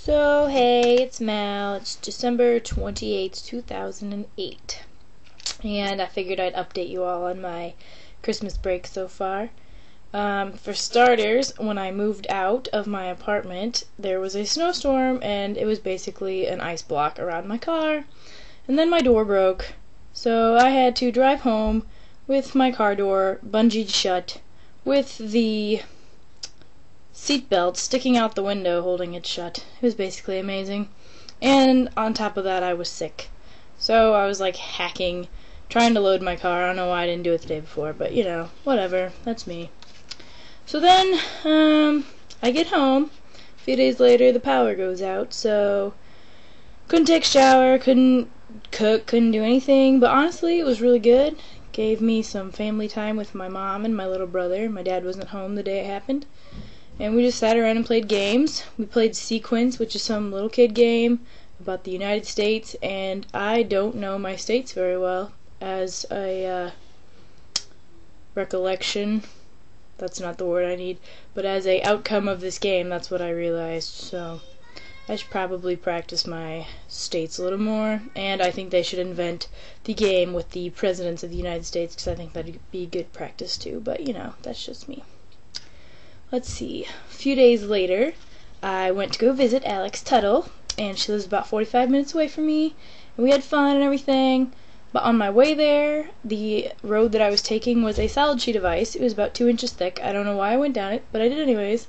So, hey, it's Mal. It's December 28th, 2008. And I figured I'd update you all on my Christmas break so far. For starters, when I moved out of my apartment, there was a snowstorm, and it was basically an ice block around my car. And then my door broke, so I had to drive home with my car door bungeed shut, with the seatbelt sticking out the window holding it shut. It was basically amazing. And on top of that, I was sick. So I was like hacking, trying to load my car. I don't know why I didn't do it the day before, but you know, whatever. That's me. So then, I get home. A few days later, the power goes out, so couldn't take a shower, couldn't cook, couldn't do anything. But honestly, it was really good. Gave me some family time with my mom and my little brother. My dad wasn't home the day it happened. And we just sat around and played games. We played Sequence, which is some little kid game about the United States, and I don't know my states very well. As a recollection, that's not the word I need, but as a outcome of this game, that's what I realized. So I should probably practice my states a little more, and I think they should invent the game with the presidents of the United States, because I think that'd be good practice too, but you know, that's just me. Let's see, a few days later, I went to go visit Alex Tuttle, and she lives about 45 minutes away from me, and we had fun and everything. But on my way there, the road that I was taking was a solid sheet of ice. It was about 2 inches thick. I don't know why I went down it, but I did anyways.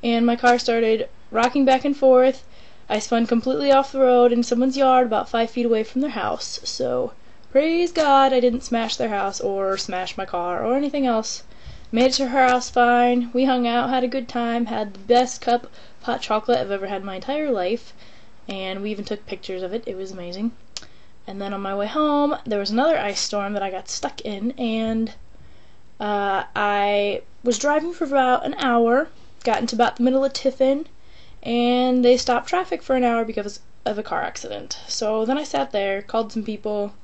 And my car started rocking back and forth. I spun completely off the road in someone's yard about 5 feet away from their house. So, praise God I didn't smash their house or smash my car or anything else. Made it to her house fine. We hung out, had a good time, had the best cup of hot chocolate I've ever had in my entire life. And we even took pictures of it. It was amazing. And then on my way home, there was another ice storm that I got stuck in, and I was driving for about an hour, got into about the middle of Tiffin, and they stopped traffic for an hour because of a car accident. So then I sat there, called some people,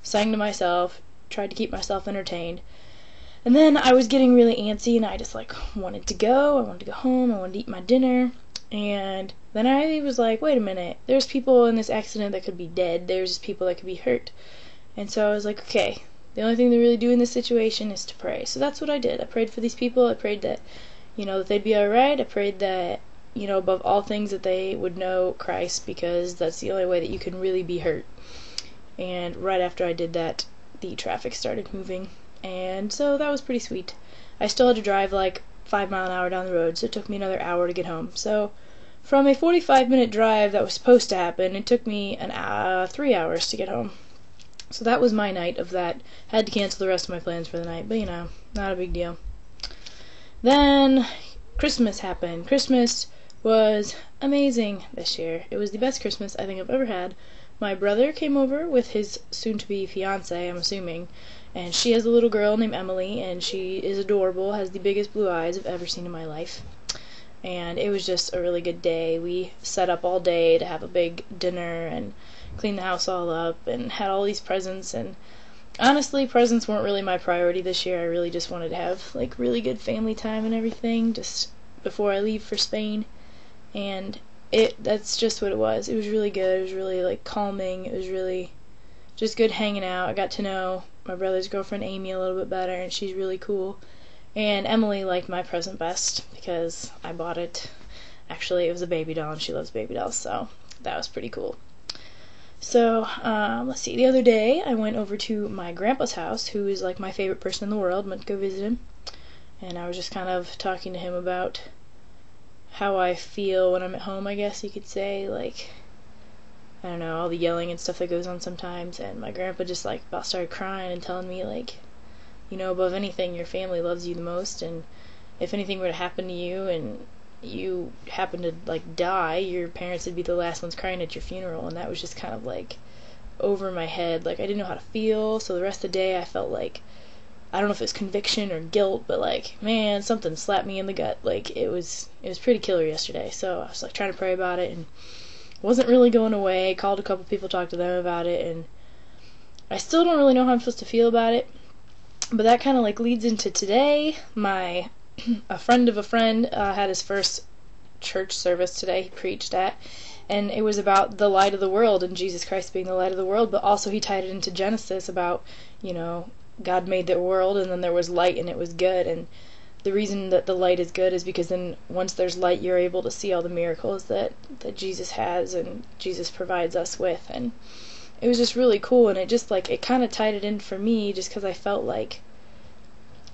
sang to myself, tried to keep myself entertained. And then I was getting really antsy, and I just wanted to go. I wanted to go home. I wanted to eat my dinner. And then I was like, wait a minute, there's people in this accident that could be dead, there's just people that could be hurt. And so I was like, okay, the only thing to really do in this situation is to pray. So that's what I did. I prayed for these people. I prayed that, that they'd be alright. I prayed that, above all things, that they would know Christ, because that's the only way that you can really be hurt. And right after I did that, the traffic started moving, and so that was pretty sweet. I still had to drive 5 miles an hour down the road, so it took me another hour to get home. So from a 45-minute drive that was supposed to happen, it took me 3 hours to get home. So that was my night of that. Had to cancel the rest of my plans for the night, but not a big deal. Then Christmas happened. Christmas was amazing this year. It was the best Christmas I think I've ever had. My brother came over with his soon-to-be fiancé, I'm assuming, and she has a little girl named Emily, and she is adorable, has the biggest blue eyes I've ever seen in my life. And it was just a really good day. We set up all day to have a big dinner and clean the house all up and had all these presents. And honestly, presents weren't really my priority this year. I really just wanted to have really good family time and everything just before I leave for Spain. And that's just what it was. It was really good. It was really calming. It was really just good hanging out. I got to know my brother's girlfriend Amy a little bit better, and she's really cool. And Emily liked my present best because I bought it. Actually, it was a baby doll, and she loves baby dolls, so that was pretty cool. So, let's see. The other day, I went over to my grandpa's house, who is my favorite person in the world. Went to go visit him, and I was just kind of talking to him about how I feel when I'm at home, I guess you could say. I don't know, all the yelling and stuff that goes on sometimes, and my grandpa just about started crying and telling me above anything, your family loves you the most, and if anything were to happen to you and you happen to die, your parents would be the last ones crying at your funeral. And that was just kind of over my head. I didn't know how to feel, so the rest of the day I felt I don't know if it was conviction or guilt, but man, something slapped me in the gut. It was pretty killer yesterday. So I was trying to pray about it, and wasn't really going away. Called a couple people, talked to them about it, and I still don't really know how I'm supposed to feel about it. But that kind of leads into today. A friend of a friend had his first church service today he preached at, and it was about the light of the world and Jesus Christ being the light of the world, but also he tied it into Genesis about, God made the world and then there was light and it was good, and the reason that the light is good is because then once there's light you're able to see all the miracles that Jesus has and Jesus provides us with. And it was just really cool, and it kind of tied it in for me just because I felt like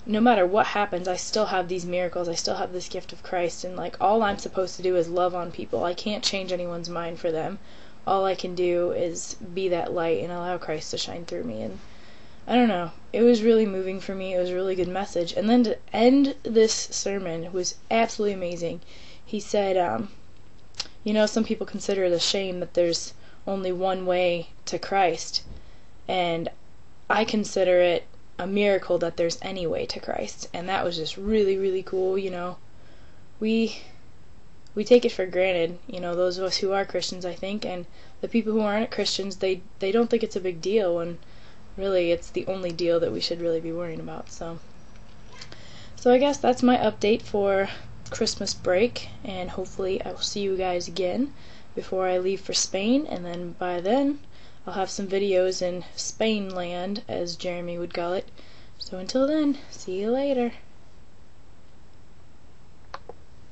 no matter what happens, I still have these miracles, I still have this gift of Christ, and all I'm supposed to do is love on people. I can't change anyone's mind for them. All I can do is be that light and allow Christ to shine through me. And I don't know, it was really moving for me. It was a really good message. And then to end this sermon was absolutely amazing. He said, some people consider it a shame that there's only one way to Christ, and I consider it a miracle that there's any way to Christ. And that was just really, really cool. We take it for granted, those of us who are Christians, I think, and the people who aren't Christians, they don't think it's a big deal, and really it's the only deal that we should really be worrying about. So I guess that's my update for Christmas break, and hopefully I will see you guys again before I leave for Spain, and then by then I'll have some videos in Spain land, as Jeremy would call it. So until then, see you later.